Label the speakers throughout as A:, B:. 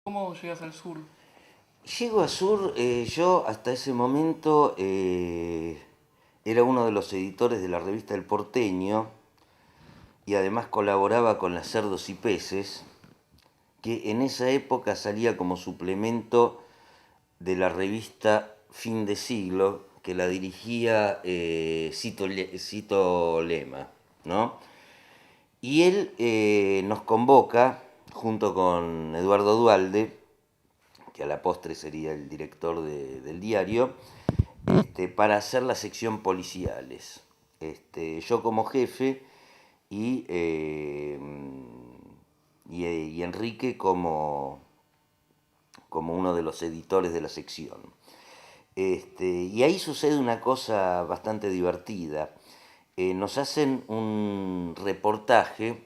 A: ¿Cómo llegas al sur?
B: Llego a Sur, yo hasta ese momento era uno de los editores de la revista El Porteño y además colaboraba con las Cerdos y Peces, que en esa época salía como suplemento de la revista Fin de Siglo, que la dirigía Cito Lema, ¿no? Y él nos convoca, junto con Eduardo Dualde, que a la postre sería el director del diario, para hacer la sección policiales. Yo como jefe y, y Enrique como uno de los editores de la sección. Y ahí sucede una cosa bastante divertida. Nos hacen un reportaje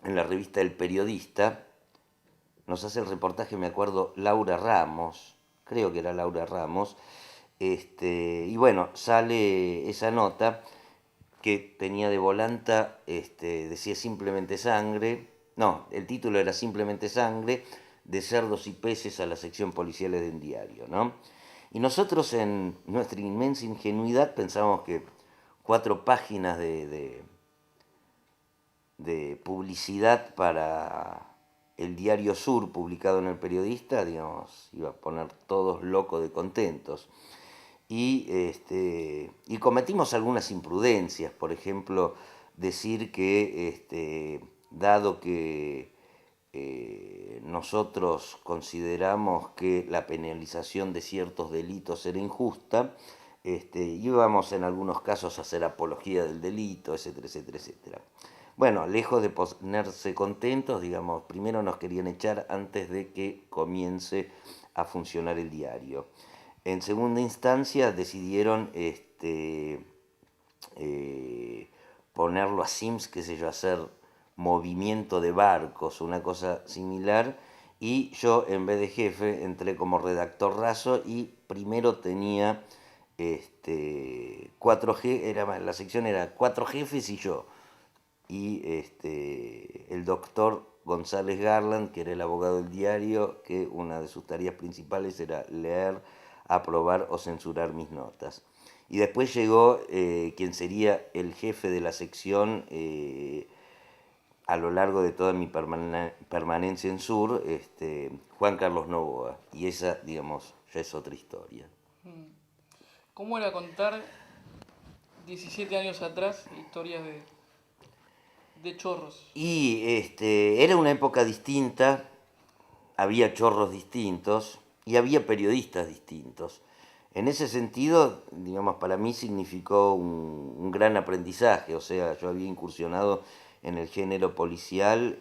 B: en la revista El Periodista. Nos hace el reportaje, me acuerdo, Laura Ramos, creo que era Laura Ramos. Y bueno, sale esa nota que tenía de volanta, decía simplemente sangre. No, el título era simplemente sangre, de cerdos y peces a la sección policiales del diario, ¿no? Y nosotros en nuestra inmensa ingenuidad pensamos que 4 páginas de publicidad para el diario Sur, publicado en El Periodista, digamos, iba a poner todos locos de contentos. Y cometimos algunas imprudencias, por ejemplo, decir que, dado que nosotros consideramos que la penalización de ciertos delitos era injusta, íbamos en algunos casos a hacer apología del delito, etcétera, etcétera, etcétera. Bueno, lejos de ponerse contentos, digamos, primero nos querían echar antes de que comience a funcionar el diario. En segunda instancia decidieron ponerlo a Sims, qué sé yo, hacer movimiento de barcos, una cosa similar, y yo en vez de jefe entré como redactor raso y primero tenía 4 era, la sección era 4 jefes y yo, y el doctor González Garland, que era el abogado del diario, que una de sus tareas principales era leer, aprobar o censurar mis notas. Y después llegó quien sería el jefe de la sección a lo largo de toda mi permanencia en Sur, Juan Carlos Novoa. Y esa, digamos, ya es otra historia.
A: ¿Cómo era contar 17 años atrás historias de chorros?
B: Y era una época distinta, había chorros distintos y había periodistas distintos. En ese sentido, digamos, para mí significó un gran aprendizaje, o sea, yo había incursionado en el género policial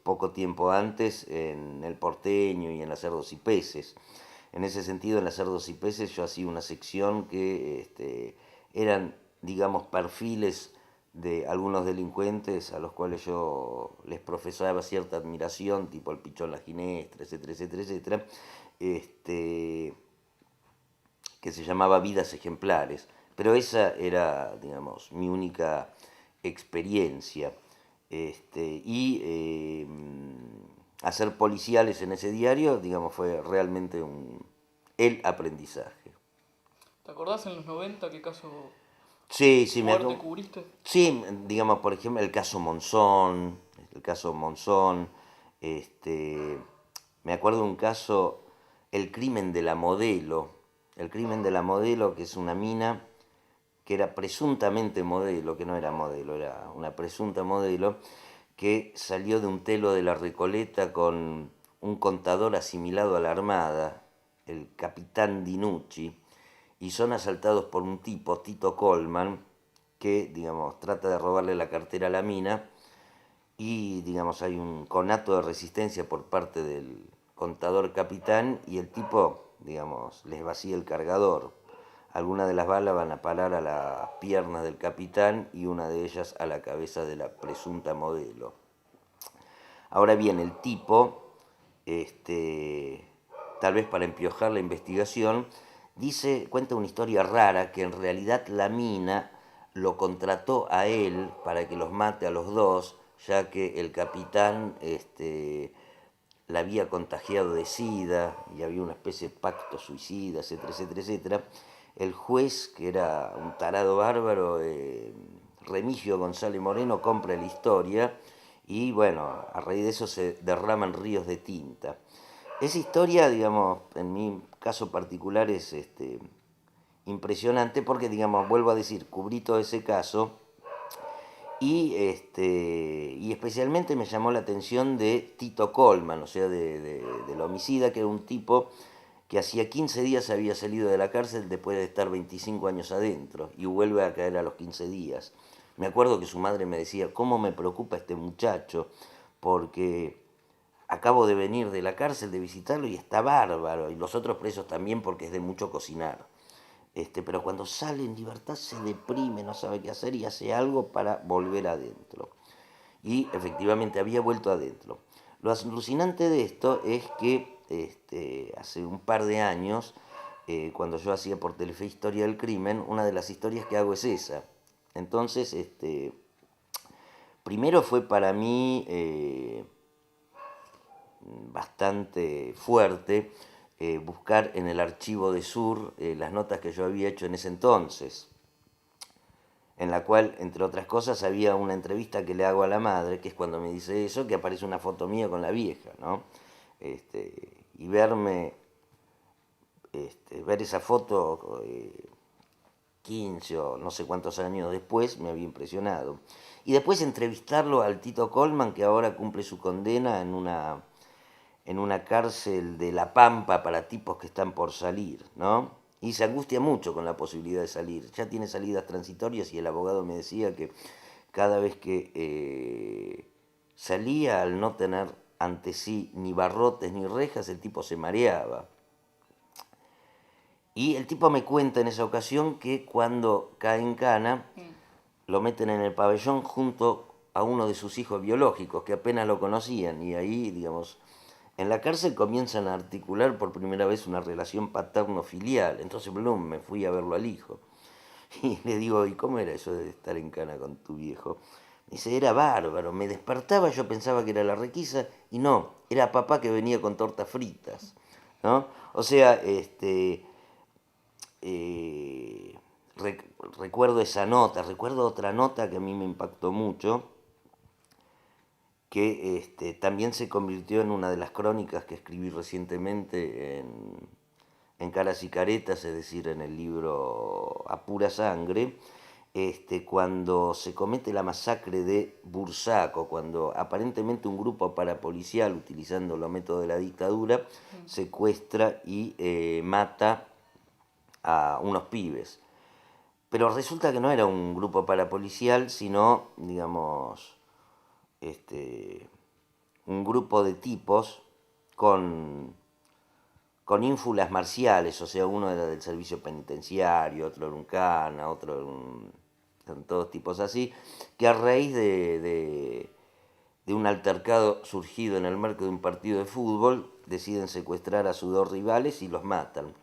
B: poco tiempo antes en El Porteño y en las Cerdos y Peces. En ese sentido, en las Cerdos y Peces yo hacía una sección que eran, digamos, perfiles de algunos delincuentes a los cuales yo les profesaba cierta admiración, tipo el Pichón La Ginestra, etcétera, etcétera, etcétera, este, que se llamaba Vidas Ejemplares. Pero esa era, digamos, mi única experiencia. Hacer policiales en ese diario, digamos, fue realmente el aprendizaje.
A: ¿Te acordás en los 90 qué caso
B: Sí, sí,
A: fuerte cubriste?
B: sí, digamos, por ejemplo, el caso Monzón, este, me acuerdo de un caso, el crimen de la modelo, que es una mina que era presuntamente modelo, que no era modelo, era una presunta modelo, que salió de un telo de la Recoleta con un contador asimilado a la Armada, el capitán Dinucci, y son asaltados por un tipo, Tito Coleman, que, digamos, trata de robarle la cartera a la mina y, digamos, hay un conato de resistencia por parte del contador capitán y el tipo, digamos, les vacía el cargador. Algunas de las balas van a parar a las piernas del capitán y una de ellas a la cabeza de la presunta modelo. Ahora bien, el tipo, este, tal vez para empiojar la investigación, cuenta una historia rara que en realidad la mina lo contrató a él para que los mate a los dos, ya que el capitán la había contagiado de SIDA y había una especie de pacto suicida, etcétera, etcétera, etcétera. El juez, que era un tarado bárbaro, Remigio González Moreno, compra la historia y bueno, a raíz de eso se derraman ríos de tinta. Esa historia, digamos, en mi caso particular es impresionante porque, digamos, vuelvo a decir, cubrí todo ese caso y especialmente me llamó la atención de Tito Colman, o sea, del homicida, que era un tipo que hacía 15 días había salido de la cárcel después de estar 25 años adentro y vuelve a caer a los 15 días. Me acuerdo que su madre me decía, ¿cómo me preocupa este muchacho? Porque acabo de venir de la cárcel de visitarlo y está bárbaro, y los otros presos también porque es de mucho cocinar. Pero cuando sale en libertad se deprime, no sabe qué hacer y hace algo para volver adentro. Y efectivamente había vuelto adentro. Lo alucinante de esto es que hace un par de años, cuando yo hacía por Telefe Historia del Crimen, una de las historias que hago es esa. Entonces, primero fue para mí bastante fuerte buscar en el archivo de Sur las notas que yo había hecho en ese entonces, en la cual, entre otras cosas, había una entrevista que le hago a la madre, que es cuando me dice eso, que aparece una foto mía con la vieja, ¿no? Y ver esa foto 15 o no sé cuántos años después me había impresionado. Y después entrevistarlo al Tito Colman, que ahora cumple su condena en una cárcel de La Pampa para tipos que están por salir, ¿no? Y se angustia mucho con la posibilidad de salir. Ya tiene salidas transitorias y el abogado me decía que cada vez que salía, al no tener ante sí ni barrotes ni rejas, el tipo se mareaba. Y el tipo me cuenta en esa ocasión que cuando cae en cana, lo meten en el pabellón junto a uno de sus hijos biológicos, que apenas lo conocían, y ahí, digamos, en la cárcel comienzan a articular por primera vez una relación paterno-filial. Entonces, Blum, me fui a verlo al hijo. Y le digo, ¿y cómo era eso de estar en cana con tu viejo? Dice, era bárbaro. Me despertaba, yo pensaba que era la requisa, y no, era papá que venía con tortas fritas, ¿no? O sea, eh, recuerdo esa nota, recuerdo otra nota que a mí me impactó mucho, que también se convirtió en una de las crónicas que escribí recientemente en Caras y Caretas, es decir, en el libro A Pura Sangre, cuando se comete la masacre de Bursaco, cuando aparentemente un grupo parapolicial, utilizando los métodos de la dictadura, secuestra y mata a unos pibes. Pero resulta que no era un grupo parapolicial, sino, digamos, un grupo de tipos con ínfulas marciales, o sea, uno era del servicio penitenciario, otro era un cana, otro era son todos tipos así, que a raíz de un altercado surgido en el marco de un partido de fútbol, deciden secuestrar a sus dos rivales y los matan.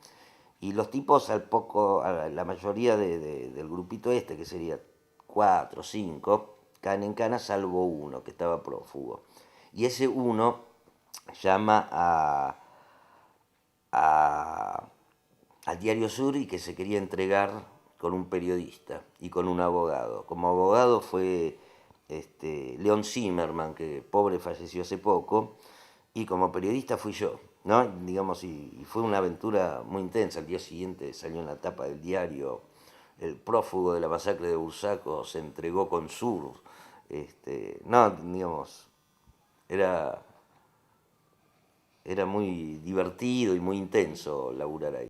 B: Y los tipos al poco, la mayoría del grupito que sería 4 o 5, caen en cana salvo uno que estaba prófugo. Y ese uno llama al Diario Sur y que se quería entregar con un periodista y con un abogado. Como abogado fue León Zimmerman, que pobre falleció hace poco, y como periodista fui yo, ¿no? Digamos, y fue una aventura muy intensa. Al día siguiente salió en la tapa del diario: el prófugo de la masacre de Bursaco se entregó con Sur. No, digamos, era muy divertido y muy intenso laburar ahí.